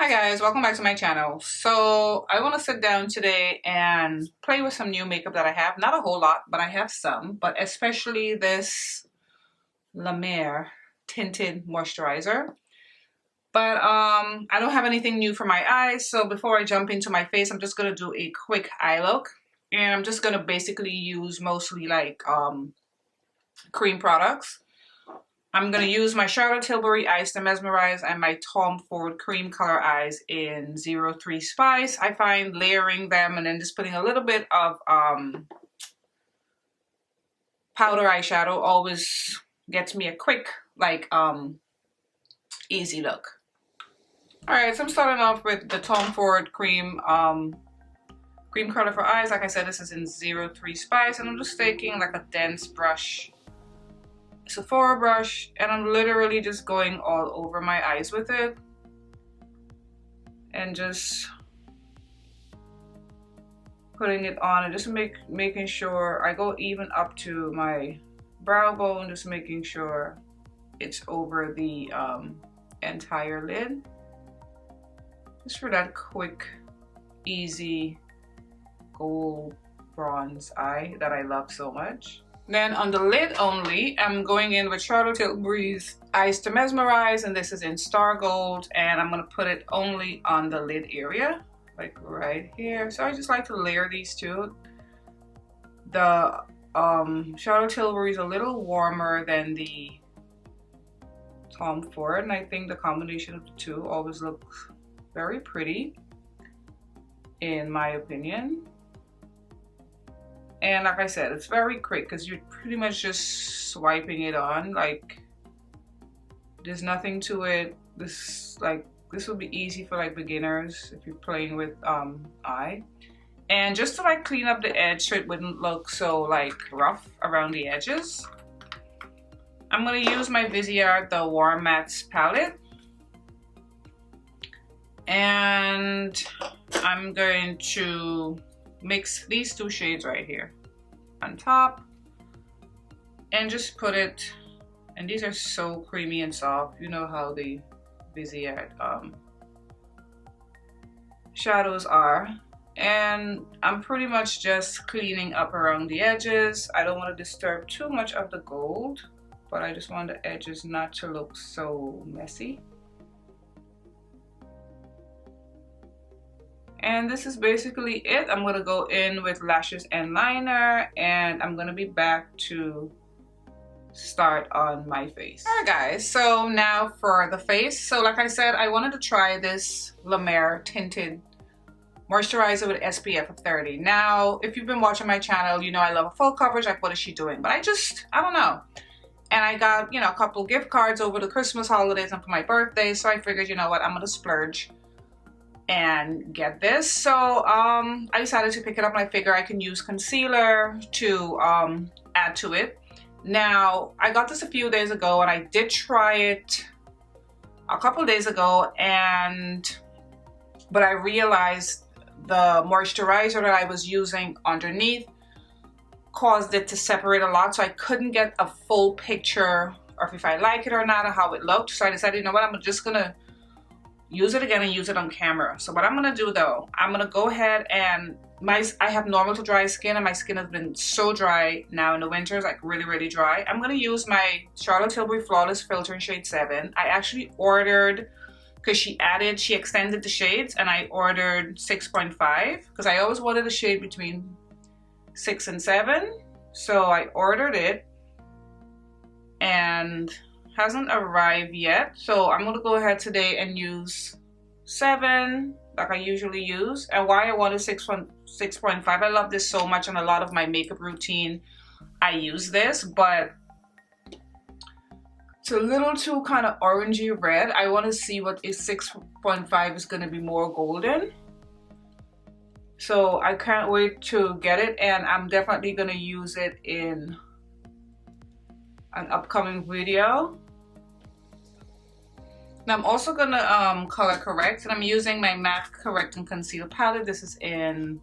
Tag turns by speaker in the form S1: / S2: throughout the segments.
S1: Hi guys, welcome back to my channel. So I want to sit down today and play with some new makeup that I have. Not a whole lot, but I have some, but especially this La Mer tinted moisturizer. But I don't have anything new for my eyes, so before I jump into my face, I'm just going to do a quick eye look. And I'm just going to basically use mostly like cream products. I'm going to use my Charlotte Tilbury eyes to mesmerize and my Tom Ford cream color eyes in 03 Spice. I find layering them and then just putting a little bit of powder eyeshadow always gets me a quick, like, easy look. Alright, so I'm starting off with the Tom Ford cream color for eyes. Like I said, this is in 03 Spice, and I'm just taking like a dense brush, Sephora brush, and I'm literally just going all over my eyes with it and just putting it on and just making sure I go even up to my brow bone, just making sure it's over the entire lid, just for that quick, easy gold bronze eye that I love so much. Then on the lid only, I'm going in with Charlotte Tilbury's Eyes to Mesmerize, and this is in Star Gold, and I'm going to put it only on the lid area, like right here. So I just like to layer these two. The Charlotte Tilbury is a little warmer than the Tom Ford, and I think the combination of the two always looks very pretty, in my opinion. And like I said, it's very quick because you're pretty much just swiping it on. Like, there's nothing to it. This would be easy for like beginners if you're playing with eye. And just to like clean up the edge so it wouldn't look so like rough around the edges, I'm gonna use my Viseart the Warm Mattes palette, and I'm going to mix these two shades right here on top and just put it, and these are so creamy and soft. You know how the Viseart shadows are, and I'm pretty much just cleaning up around the edges. I don't want to disturb too much of the gold, but I just want the edges not to look so messy. And this is basically it. I'm gonna go in with lashes and liner, and I'm gonna be back to start on my face. Alright guys, so now for the face. So like I said, I wanted to try this La Mer tinted moisturizer with SPF of 30. Now, if you've been watching my channel, you know I love a full coverage. Like, what is she doing? But I don't know. And I got, you know, a couple gift cards over the Christmas holidays and for my birthday, so I figured, you know what, I'm gonna splurge and get this. So I decided to pick it up, and I figure I can use concealer to add to it. Now, I got this a few days ago, and I did try it a couple days ago, but I realized the moisturizer that I was using underneath caused it to separate a lot, so I couldn't get a full picture of if I like it or not or how it looked. So I decided, you know what, I'm just gonna use it again and use it on camera. So what I'm gonna do though, I'm gonna go ahead and I have normal to dry skin, and my skin has been so dry now in the winters, like really dry. I'm gonna use my Charlotte Tilbury Flawless Filter in shade 7. I actually ordered, because she extended the shades, and I ordered 6.5 because I always wanted a shade between 6 and 7. So I ordered it, and hasn't arrived yet. So I'm gonna go ahead today and use 7 like I usually use. And why I wanted 6.5, I love this so much. In a lot of my makeup routine I use this, but it's a little too kind of orangey red. I want to see what is 6.5 is going to be more golden. So I can't wait to get it, and I'm definitely going to use it in an upcoming video. Now I'm also gonna color correct, and I'm using my MAC Correct and Conceal palette. This is in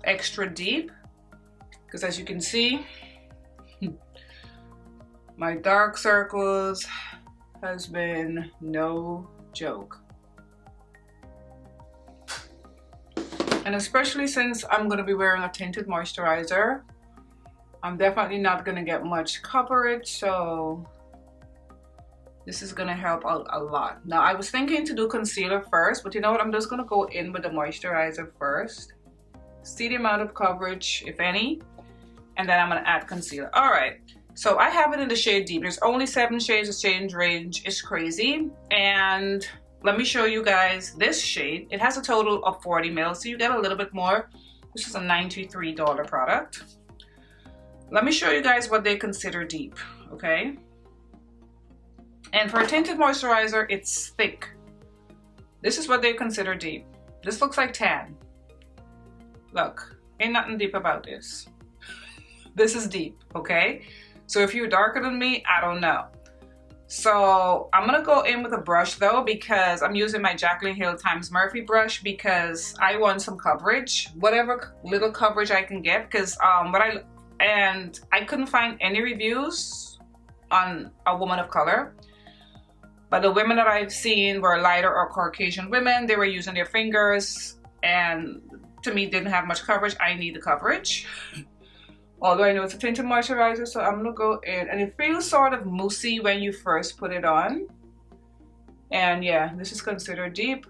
S1: Extra Deep, because as you can see, my dark circles has been no joke. And especially since I'm going to be wearing a tinted moisturizer, I'm definitely not going to get much coverage, so this is going to help out a lot. Now, I was thinking to do concealer first, but you know what? I'm just going to go in with the moisturizer first. See the amount of coverage, if any, and then I'm going to add concealer. All right, so I have it in the shade Deep. There's only 7 shades. The shade range is crazy. And let me show you guys this shade. It has a total of 40 ml, so you get a little bit more. This is a $93 product. Let me show you guys what they consider deep, okay? And for a tinted moisturizer, it's thick. This is what they consider deep. This looks like tan. Look, ain't nothing deep about this. This is deep, okay? So if you're darker than me, I don't know. So I'm gonna go in with a brush though, because I'm using my Jaclyn Hill Times Murphy brush because I want some coverage, whatever little coverage I can get, because I couldn't find any reviews on a woman of color. But the women that I've seen were lighter or Caucasian women. They were using their fingers and to me didn't have much coverage. I need the coverage. Although I know it's a tinted moisturizer, so I'm gonna go in. And it feels sort of moussey when you first put it on. And yeah, this is considered deep.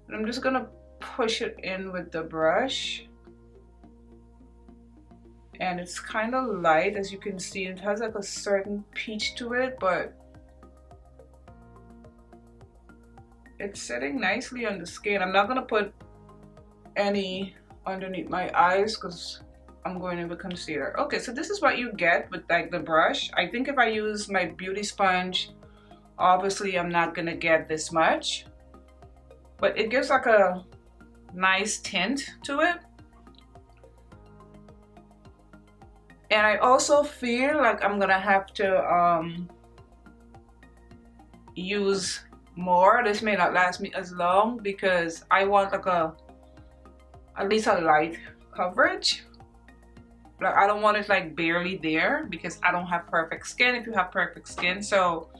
S1: And I'm just gonna push it in with the brush. And it's kind of light, as you can see. It has like a certain peach to it, but it's setting nicely on the skin. I'm not gonna put any underneath my eyes because I'm going in with concealer. Okay, so this is what you get with like the brush. I think if I use my beauty sponge, obviously I'm not gonna get this much, but it gives like a nice tint to it. And I also feel like I'm gonna have to use more. This may not last me as long because I want like at least a light coverage. Like I don't want it like barely there because I don't have perfect skin. If you have perfect skin, so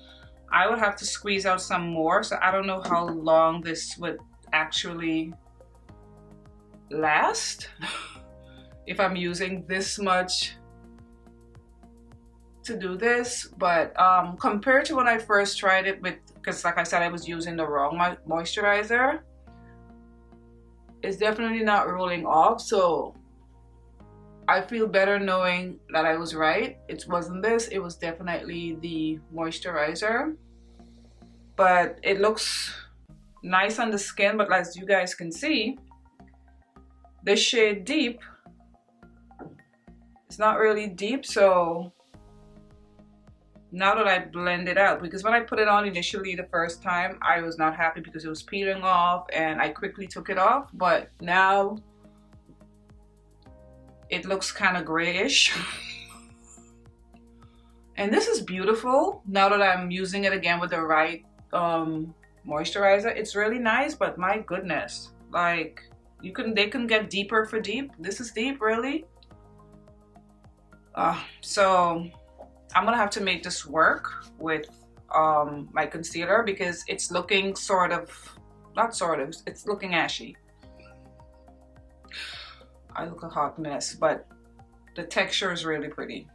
S1: I would have to squeeze out some more. So I don't know how long this would actually last if I'm using this much to do this, but compared to when I first tried it with, because like I said, I was using the wrong moisturizer, it's definitely not rolling off. So I feel better knowing that I was right. It wasn't this, it was definitely the moisturizer. But it looks nice on the skin, but as you guys can see, the shade Deep, it's not really deep. So now that I blend it out, because when I put it on initially the first time, I was not happy because it was peeling off and I quickly took it off, but now it looks kind of grayish. And this is beautiful now that I'm using it again with the right moisturizer. It's really nice, but my goodness, like they can get deeper for deep. This is deep, really. So I'm gonna have to make this work with my concealer because it's looking it's looking ashy. I look a hot mess, but the texture is really pretty.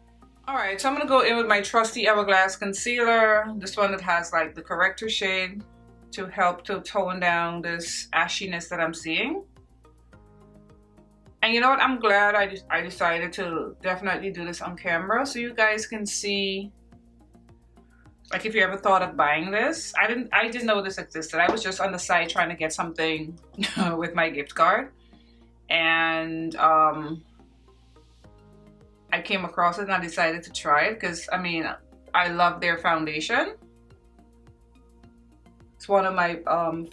S1: All right, so I'm gonna go in with my trusty Hourglass concealer, this one that has like the corrector shade to help to tone down this ashiness that I'm seeing. And you know what? I'm glad I decided to definitely do this on camera so you guys can see, like if you ever thought of buying this. I didn't know this existed. I was just on the site trying to get something with my gift card. And I came across it and I decided to try it because I mean, I love their foundation. It's one of my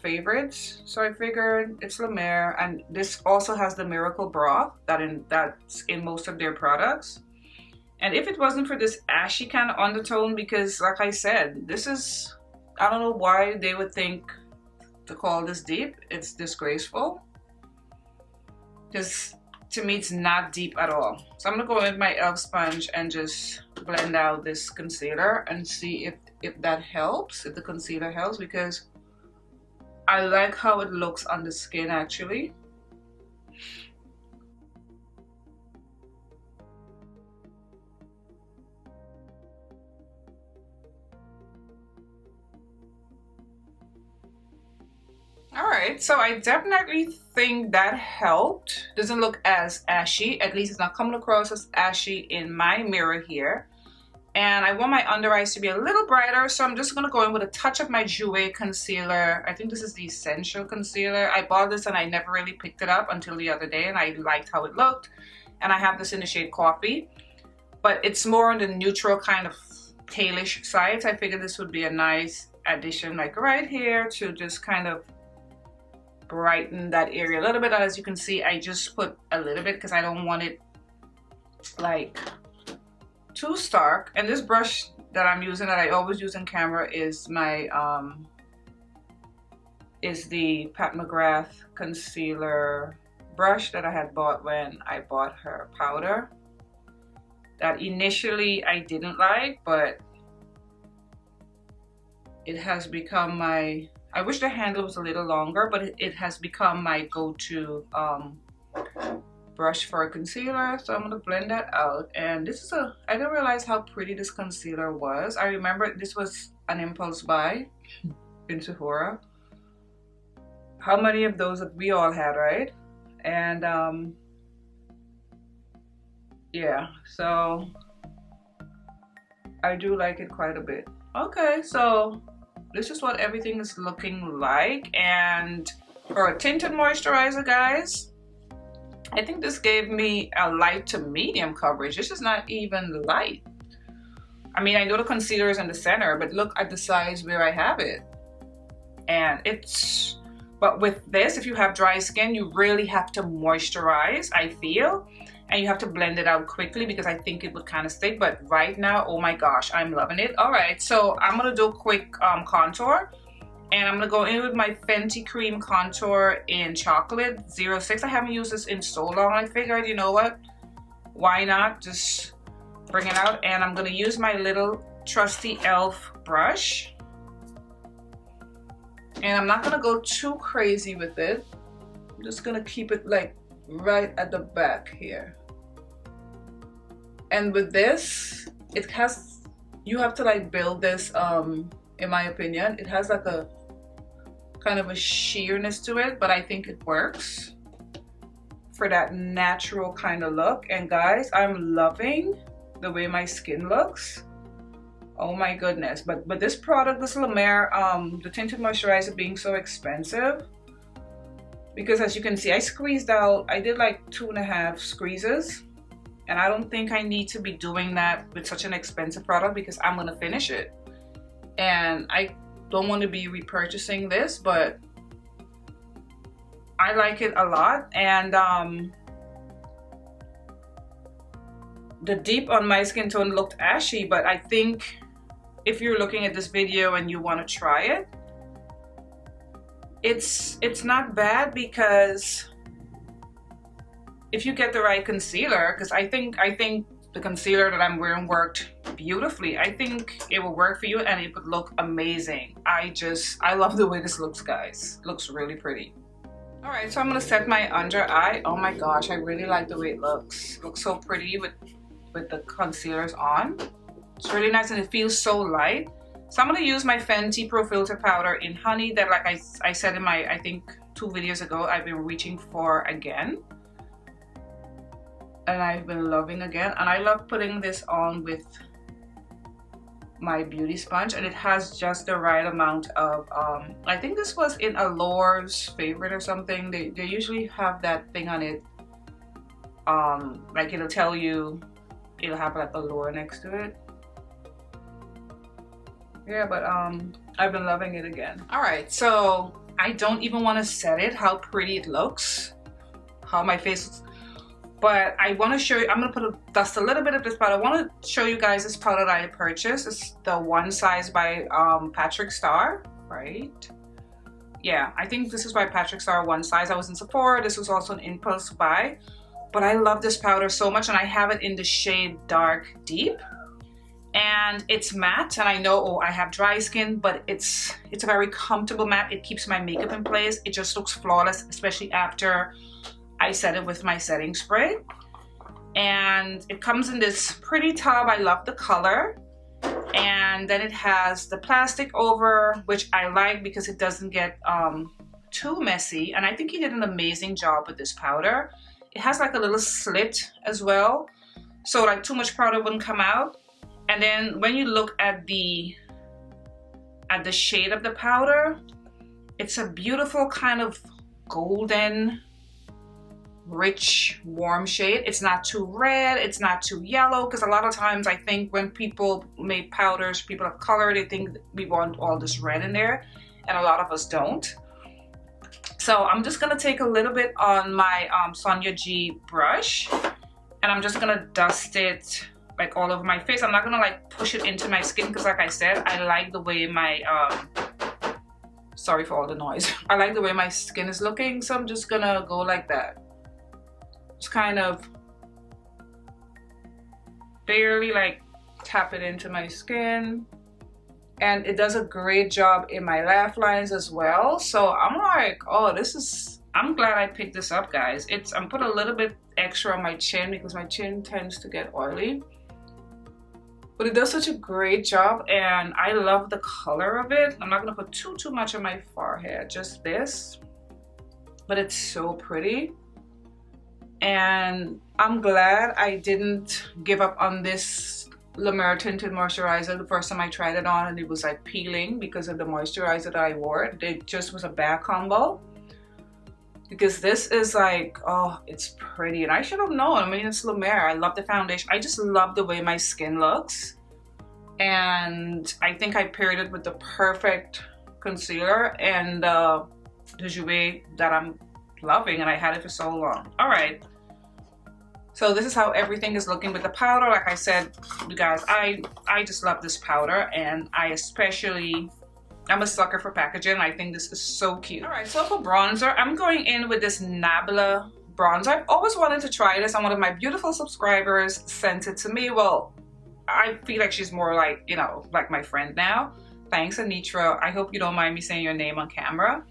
S1: favorites, so I figured it's La Mer, and this also has the Miracle Broth that's in most of their products. And if it wasn't for this ashy kind of undertone, because like I said, this is, I don't know why they would think to call this deep. It's disgraceful. Because to me, it's not deep at all. So I'm gonna go in with my e.l.f. sponge and just blend out this concealer and see if that helps, if the concealer helps, because I like how it looks on the skin actually. right, so I definitely think that helped. Doesn't look as ashy, at least it's not coming across as ashy in my mirror here. And I want my under eyes to be a little brighter, so I'm just gonna go in with a touch of my Jouer concealer. I think this is the Essential concealer. I bought this and I never really picked it up until the other day, and I liked how it looked. And I have this in the shade Coffee, but it's more on the neutral kind of palish side. So I figured this would be a nice addition, like right here, to just kind of brighten that area a little bit. As you can see, I just put a little bit because I don't want it like too stark. And this brush that I'm using, that I always use in camera, is my is the Pat McGrath concealer brush that I had bought when I bought her powder, that initially I didn't like, but it has become my, I wish the handle was a little longer, but it has become my go-to brush for a concealer. So I'm gonna blend that out. And this is I didn't realize how pretty this concealer was. I remember this was an impulse buy in Sephora. How many of those have we all had, right? And yeah, so I do like it quite a bit. Okay, so this is what everything is looking like. And for a tinted moisturizer, guys, I think this gave me a light to medium coverage. This is not even light. I mean, I know the concealer is in the center, but look at the size where I have it. And it's, but with this, if you have dry skin, you really have to moisturize, I feel. And you have to blend it out quickly because I think it would kind of stick. But right now, oh my gosh, I'm loving it. All right, so I'm gonna do a quick contour. And I'm gonna go in with my Fenty Cream Contour in Chocolate 06. I haven't used this in so long. I figured, you know what? Why not just bring it out? And I'm gonna use my little trusty e.l.f. brush. And I'm not gonna go too crazy with it. I'm just gonna keep it like right at the back here. And with this, it has, you have to like build this, in my opinion. It has like a kind of a sheerness to it, but I think it works for that natural kind of look. And guys, I'm loving the way my skin looks. Oh my goodness. But this product, this La Mer, the tinted moisturizer, being so expensive, because as you can see, I squeezed out, I did like 2.5 squeezes. And I don't think I need to be doing that with such an expensive product because I'm gonna finish it. And I don't want to be repurchasing this, but I like it a lot. And the deep on my skin tone looked ashy, but I think if you're looking at this video and you want to try it, it's not bad, because if you get the right concealer, because I think the concealer that I'm wearing worked beautifully. I think it will work for you and it would look amazing. I love the way this looks, guys. It looks really pretty. All right, so I'm gonna set my under eye. Oh my gosh, I really like the way it looks. It looks so pretty with the concealers on. It's really nice and it feels so light. So I'm gonna use my Fenty Pro Filt'r powder in Honey that, like I said in my, I think 2 videos ago, I've been reaching for again. And I've been loving again. And I love putting this on with my beauty sponge, and it has just the right amount of, I think this was in Allure's favorite or something. They usually have that thing on it. Like it'll tell you, it'll have like Allure next to it. Yeah, but I've been loving it again. All right, so I don't even want to set it, how pretty it looks, how my face looks. But I want to show you, I'm going to dust a little bit of this powder. I want to show you guys this powder that I purchased. It's the One Size by Patrick Star, right? Yeah, I think this is by Patrick Star, One Size. I was in Sephora. This was also an impulse buy. But I love this powder so much, and I have it in the shade Dark Deep. And it's matte, and I know, oh, I have dry skin, but it's a very comfortable matte. It keeps my makeup in place. It just looks flawless, especially after I set it with my setting spray. And it comes in this pretty tub. I love the color. And then it has the plastic over, which I like because it doesn't get too messy, and I think he did an amazing job with this powder. It has like a little slit as well, so like too much powder wouldn't come out. And then when you look at the shade of the powder, it's a beautiful kind of golden, rich, warm shade. It's not too red, it's not too yellow, because a lot of times I think when people make powders, people of color, they think we want all this red in there, and a lot of us don't. So I'm just gonna take a little bit on my Sonia G brush, and I'm just gonna dust it like all over my face. I'm not gonna like push it into my skin, because like I said, I like the way my sorry for all the noise. I like the way my skin is looking, so I'm just gonna go like that. Just kind of barely like tap it into my skin, and it does a great job in my laugh lines as well. So I'm like, oh, I'm glad I picked this up, guys. I'm put a little bit extra on my chin because my chin tends to get oily, but it does such a great job, and I love the color of it. I'm not gonna put too much on my forehead, just this, but it's so pretty. And I'm glad I didn't give up on this La Mer tinted moisturizer the first time I tried it on, and it was like peeling because of the moisturizer that I wore. It just was a bad combo, because this is like, oh, it's pretty, and I should have known. I mean, it's La Mer. I love the foundation. I just love the way my skin looks, and I think I paired it with the perfect concealer and the Jouer that I'm loving, and I had it for so long. All right, so this is how everything is looking with the powder. Like I said, you guys, I just love this powder, and I'm a sucker for packaging. I think this is so cute. All right, so for bronzer, I'm going in with this Nabla bronzer. I've always wanted to try this, and one of my beautiful subscribers sent it to me. Well, I feel like she's more like, you know, like my friend now. Thanks, Anitra. I hope you don't mind me saying your name on camera.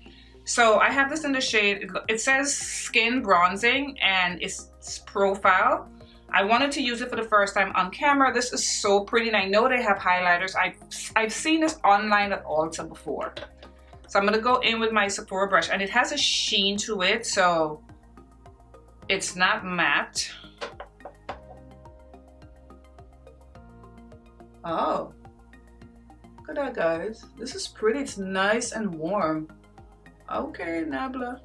S1: So I have this in the shade, it says Skin Bronzing, and it's Profile. I wanted to use it for the first time on camera. This is so pretty, and I know they have highlighters. I've seen this online at Ulta before. So I'm gonna go in with my Sephora brush, and it has a sheen to it, so it's not matte. Oh, look at that, guys. This is pretty. It's nice and warm. Okay, Nabla.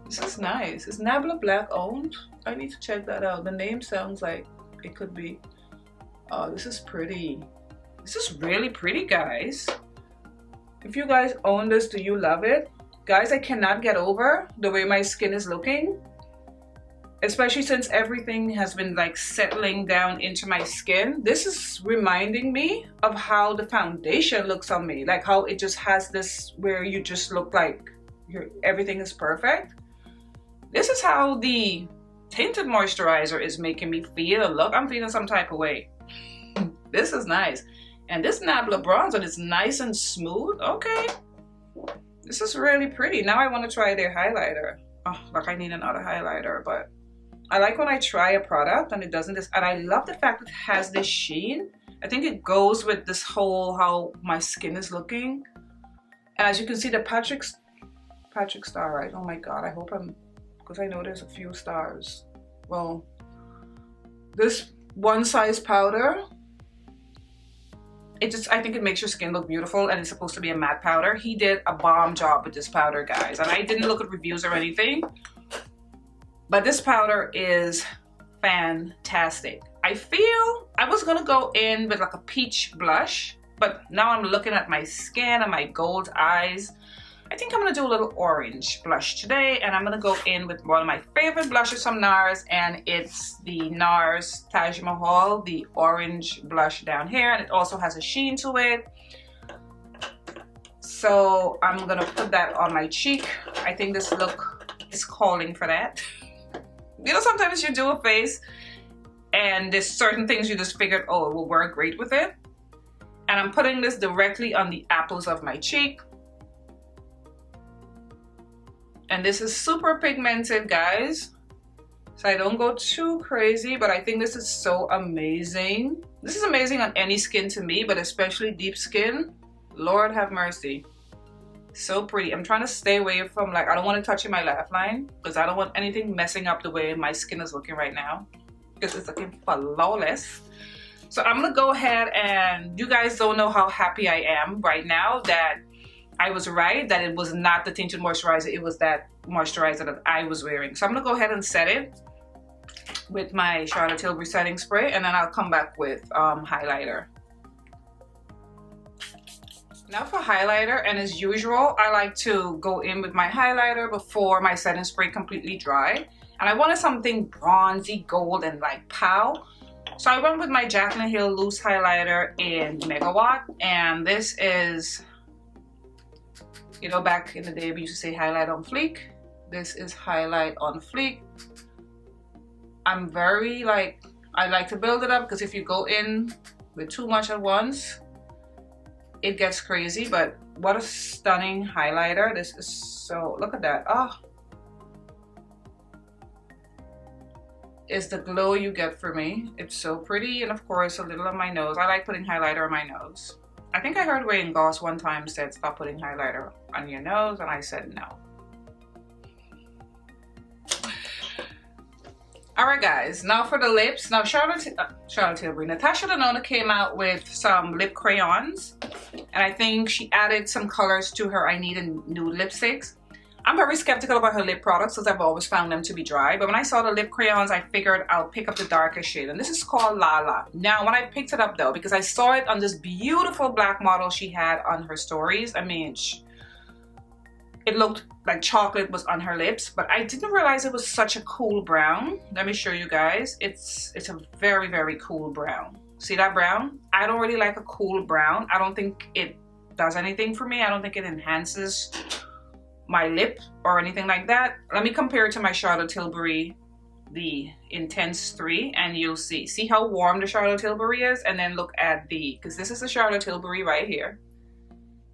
S1: This is nice. Is Nabla black owned? I need to check that out. The name sounds like it could be. Oh, this is pretty. This is really pretty, guys. If you guys own this, do you love it? Guys, I cannot get over the way my skin is looking. Especially since everything has been like settling down into my skin. This is reminding me of how the foundation looks on me. Like how it just has this where you just look like everything is perfect. This is how the tinted moisturizer is making me feel. Look, I'm feeling some type of way. This is nice. And this Nabla bronzer is nice and smooth. Okay. This is really pretty. Now I want to try their highlighter. Oh, like I need another highlighter, but I like when I try a product and it doesn't this, and I love the fact that it has this sheen. I think it goes with this whole how my skin is looking. And as you can see, the Patrick Star, right? Oh my God, I hope because I know there's a few stars. Well, this one size powder, I think it makes your skin look beautiful, and it's supposed to be a matte powder. He did a bomb job with this powder, guys, and I didn't look at reviews or anything, but this powder is fantastic. I feel I was gonna go in with like a peach blush, but now I'm looking at my skin and my gold eyes. I think I'm gonna do a little orange blush today, and I'm gonna go in with one of my favorite blushes from Nars, and it's the Nars Taj Mahal, the orange blush down here, and it also has a sheen to it. So I'm gonna put that on my cheek. I think this look is calling for that. You know, sometimes you do a face and there's certain things you just figured, oh, it will work great with it. And I'm putting this directly on the apples of my cheek. And this is super pigmented, guys, so I don't go too crazy, but I think this is so amazing. This is amazing on any skin to me, but especially deep skin. Lord have mercy. So pretty. I'm trying to stay away from, like, I don't want to touch in my laugh line because I don't want anything messing up the way my skin is looking right now, because it's looking flawless. So I'm gonna go ahead, and you guys don't know how happy I am right now that I was right, that it was not the tinted moisturizer, it was that moisturizer that I was wearing. So I'm gonna go ahead and set it with my Charlotte Tilbury setting spray, and then I'll come back with highlighter. Now for highlighter, and as usual, I like to go in with my highlighter before my setting spray completely dry. And I wanted something bronzy, gold, and like pow. So I went with my Jaclyn Hill loose highlighter in Megawatt, and this is, you know, back in the day we used to say highlight on fleek. This is highlight on fleek. I'm very like, I like to build it up, because if you go in with too much at once, it gets crazy. But what a stunning highlighter. This is so, look at that. Oh, is the glow you get for me. It's so pretty. And of course a little on my nose. I like putting highlighter on my nose. I think I heard Wayne Goss one time said stop putting highlighter on your nose, and I said no. Alright guys, now for the lips. Now Charlotte Tilbury, Natasha Denona came out with some lip crayons, and I think she added some colors to her I Need a Nude lipsticks. I'm very skeptical about her lip products because I've always found them to be dry, but when I saw the lip crayons, I figured I'll pick up the darkest shade, and this is called Lala. Now when I picked it up though, because I saw it on this beautiful black model she had on her stories, I mean, it looked like chocolate was on her lips, but I didn't realize it was such a cool brown. Let me show you guys. It's a very, very cool brown. See that brown? I don't really like a cool brown. I don't think it does anything for me. I don't think it enhances my lip or anything like that. Let me compare it to my Charlotte Tilbury, the Intense 3, and you'll see. See how warm the Charlotte Tilbury is? And then look at the, because this is the Charlotte Tilbury right here.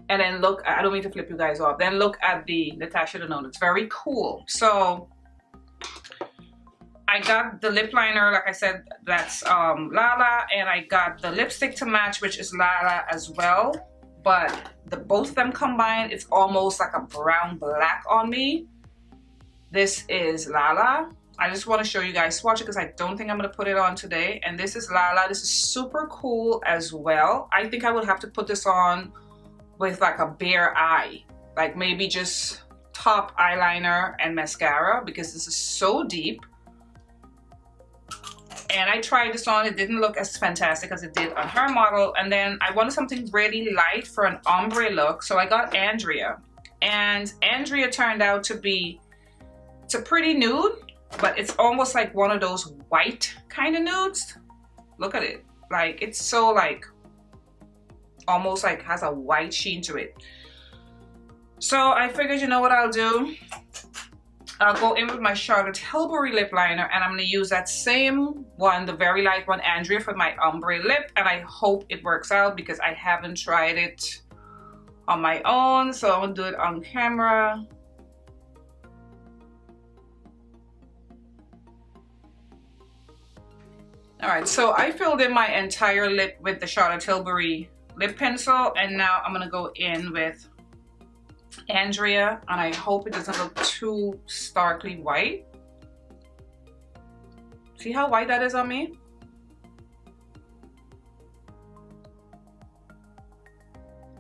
S1: And then look, I don't mean to flip you guys off. Then look at the Natasha Denona. It's very cool. So I got the lip liner, like I said, that's Lala, and I got the lipstick to match, which is Lala as well. But both of them combined, it's almost like a brown black on me. This is Lala. I just want to show you guys swatch it because I don't think I'm going to put it on today. And this is Lala. This is super cool as well. I think I would have to put this on with like a bare eye, like maybe just top eyeliner and mascara, because this is so deep. And I tried this on, it didn't look as fantastic as it did on her model. And then I wanted something really light for an ombre look, so I got Andrea. And Andrea turned out to be, it's a pretty nude, but it's almost like one of those white kind of nudes. Look at it, like it's so like, almost like has a white sheen to it. So I figured, you know what I'll do? I'll go in with my Charlotte Tilbury lip liner, and I'm going to use that same one, the very light one, Andrea, for my ombre lip, and I hope it works out because I haven't tried it on my own, so I'm going to do it on camera. Alright, so I filled in my entire lip with the Charlotte Tilbury lip pencil, and now I'm going to go in with Andrea, and I hope it doesn't look too starkly white. See how white that is on me?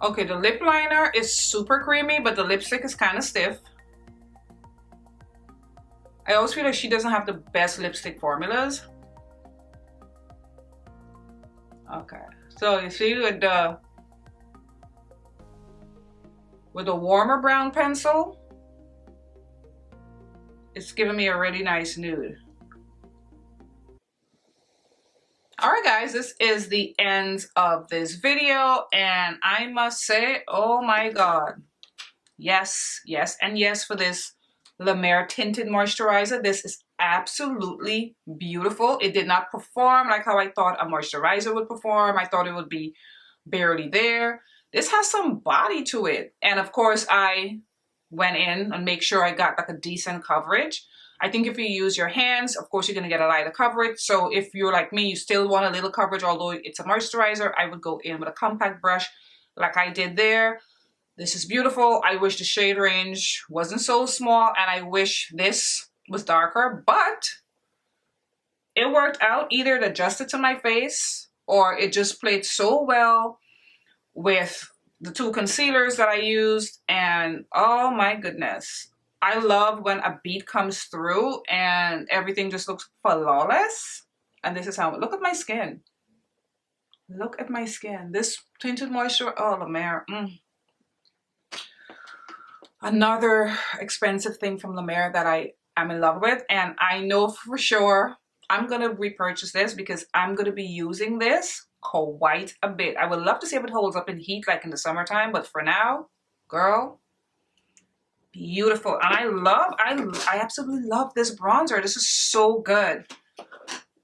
S1: Okay, the lip liner is super creamy, but the lipstick is kind of stiff. I always feel like she doesn't have the best lipstick formulas. Okay, so you see with the warmer brown pencil, it's giving me a really nice nude. Alright guys, this is the end of this video, and I must say, oh my god, yes, yes, and yes for this La Mer Tinted Moisturizer. This is absolutely beautiful. It did not perform like how I thought a moisturizer would perform. I thought it would be barely there. This has some body to it. And of course, I went in and make sure I got like a decent coverage. I think if you use your hands, of course, you're going to get a lighter coverage. So if you're like me, you still want a little coverage, although it's a moisturizer, I would go in with a compact brush like I did there. This is beautiful. I wish the shade range wasn't so small, and I wish this was darker, but it worked out. Either it adjusted to my face or it just played so well with the two concealers that I used. And oh my goodness, I love when a bead comes through and everything just looks flawless. And this is how, look at my skin. Look at my skin. This tinted moisture, oh, La Mer. Another expensive thing from La Mer that I am in love with. And I know for sure I'm going to repurchase this because I'm going to be using this quite a bit. I would love to see if it holds up in heat like in the summertime. But for now, girl, beautiful. And I absolutely love this bronzer. This is so good.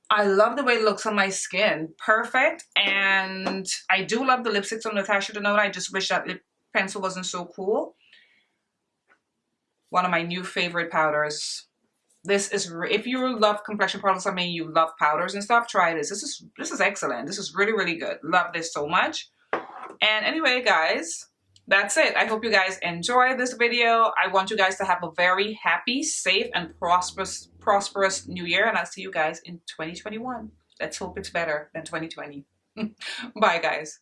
S1: I love the way it looks on my skin. Perfect. And I do love the lipsticks from Natasha Denona. I just wish that lip pencil wasn't so cool. One of my new favorite powders. This is, if you love complexion products, I mean, you love powders and stuff, try this. This is excellent. This is really, really good. Love this so much. And anyway, guys, that's it. I hope you guys enjoyed this video. I want you guys to have a very happy, safe, and prosperous new year. And I'll see you guys in 2021. Let's hope it's better than 2020. Bye, guys.